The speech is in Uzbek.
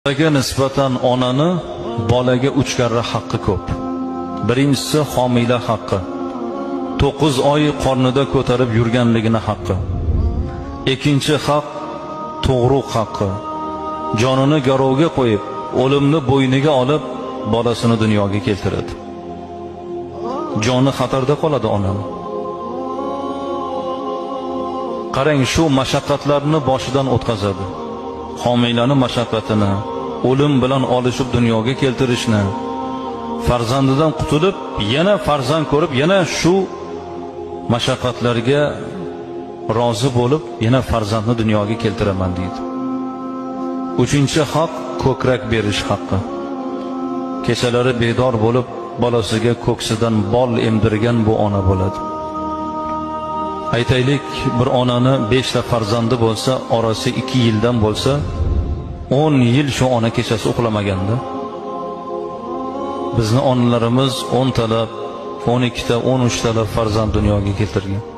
Bolaga nisbatan onani bolaga 3 karra haqqi ko'p. Birinchisi homila haqqi. 9 oy qornida ko'tarib yurganligini haqqi. Ikkinchi haq tug'ruq haqqi. Jonini garovga qo'yib, o'limni bo'yniga olib, bolasini dunyoga keltiradi. Joni xatarda qoladi onani. Qarang, shu mashaqqatlarni boshidan o'tkazadi. Homilani mashaqqatini, o'lim bilan olishib dunyoga keltirishni, farzandidan qutulib, yana farzand ko'rib, yana shu mashaqqatlarga rozi bo'lib, yana farzandni dunyoga keltiraman deydi. Uchinchi haq ko'krak berish haqqi. Kechalari bedor bo'lib, bolasiga ko'ksidan bol emdirgan bu ona bo'ladi. Aytaylik, bir onani 5 ta farzandi bo'lsa, orasi 2 yildan bo'lsa, 10 yil shu ona kechasi uxlamaganda. Bizni onalarimiz 10 talab, 12 ta, 13 talab farzand dunyoga keltirgan.